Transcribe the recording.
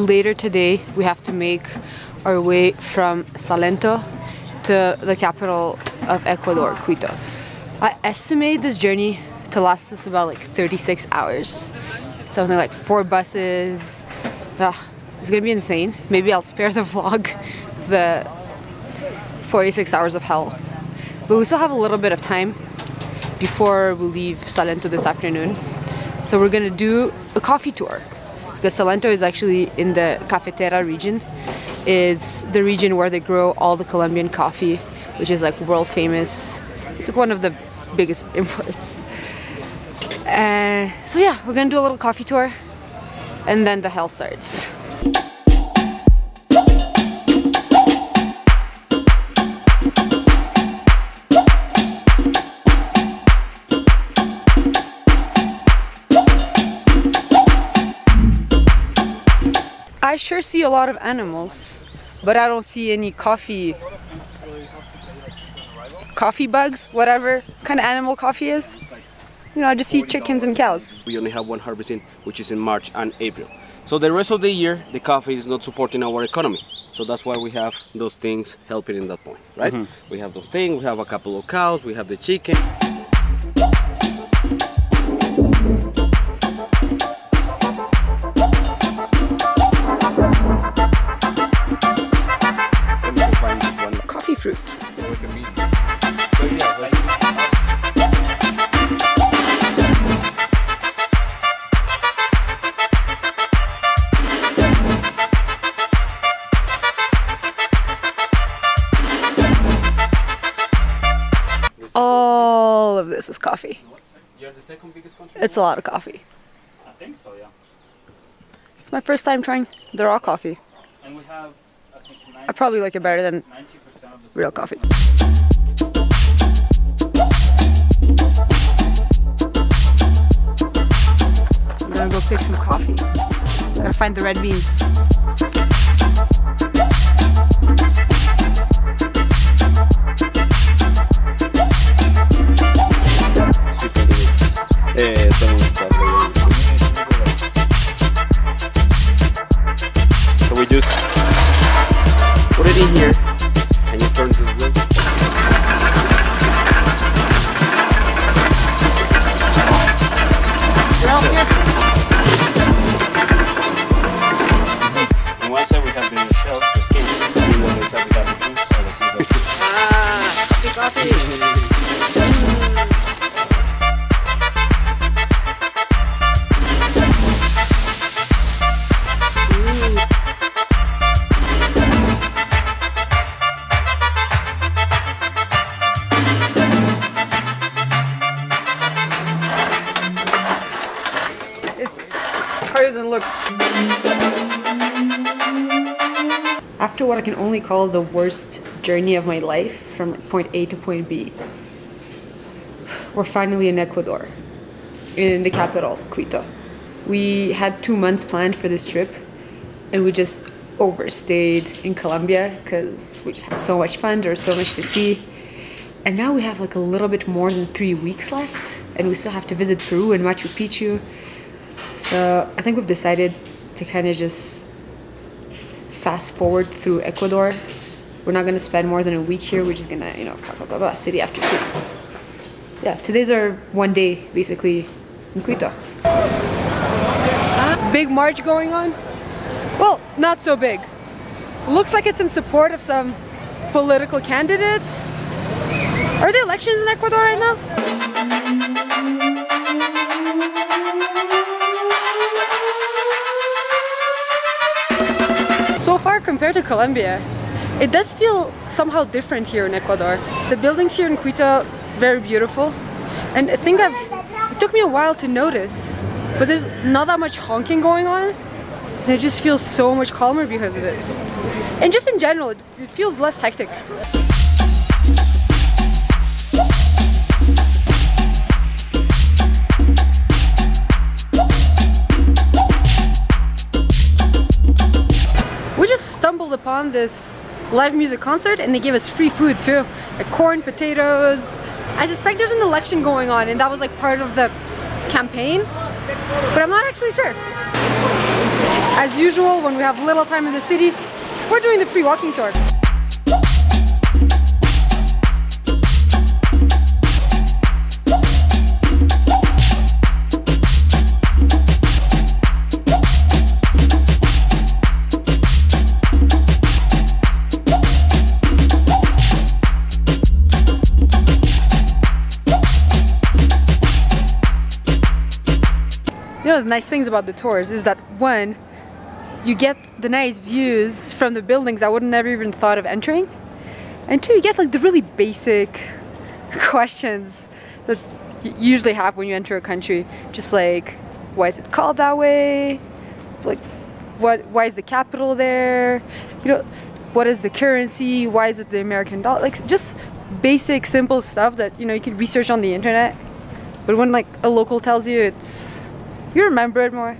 later today we have to make our way from Salento to the capital of Ecuador, Quito. I estimate this journey to last us about like 36 hours. Something like 4 buses. It's gonna be insane. Maybe I'll spare the vlog, the 46 hours of hell. But we still have a little bit of time before we leave Salento this afternoon. So we're gonna do a coffee tour. Because Salento is actually in the cafetera region. It's the region where they grow all the Colombian coffee, which is like world famous. It's like one of the biggest imports. So yeah, we're gonna do a little coffee tour and then the hell starts. I sure see a lot of animals, but I don't see any coffee bugs, whatever kind of animal coffee is. You know, I just see chickens and cows. We only have one harvesting, which is in March and April. So the rest of the year, the coffee is not supporting our economy. So that's why we have those things helping in that point, right? Mm-hmm. We have those things, we have a couple of cows, we have the chicken. Coffee fruit. All of this is coffee. You're the second biggest country? It's a lot of coffee. I think so, yeah. It's my first time trying the raw coffee. And we have, I think, I probably like it better than 90% of the real coffee. I'm gonna go pick some coffee. Gotta find the red beans. So we just put it in here and you turn to the wheel. On one side we have the shells, the skin, and on the other side we have the juice. Coffee. Harder than it looks. After what I can only call the worst journey of my life from like point A to point B, we're finally in Ecuador, in the capital, Quito. We had 2 months planned for this trip and we just overstayed in Colombia because we just had so much fun, there was so much to see. And now we have like a little bit more than 3 weeks left and we still have to visit Peru and Machu Picchu. So I think we've decided to kind of just fast forward through Ecuador. We're not gonna spend more than a week here. We're just gonna, you know, city after city. Yeah, today's our 1 day basically in Quito. Big march going on? Well, not so big. Looks like it's in support of some political candidates. Are there elections in Ecuador right now? So far, compared to Colombia, it does feel somehow different here in Ecuador. The buildings here in Quito, very beautiful. And I think it took me a while to notice, but there's not that much honking going on. And it just feels so much calmer because of it. And just in general, it feels less hectic. We just stumbled upon this live music concert and they gave us free food too, like corn, potatoes. I suspect there's an election going on and that was like part of the campaign, but I'm not actually sure. As usual, when we have little time in the city, we're doing the free walking tour. You know, the nice things about the tours is that one, you get the nice views from the buildings I would never even thought of entering, and two, you get like the really basic questions that you usually have when you enter a country, just like, why is it called that way? Like, why is the capital there? You know, what is the currency? Why is it the American dollar? Like, just basic, simple stuff that, you know, you can research on the internet. But when like a local tells you, you remember it more.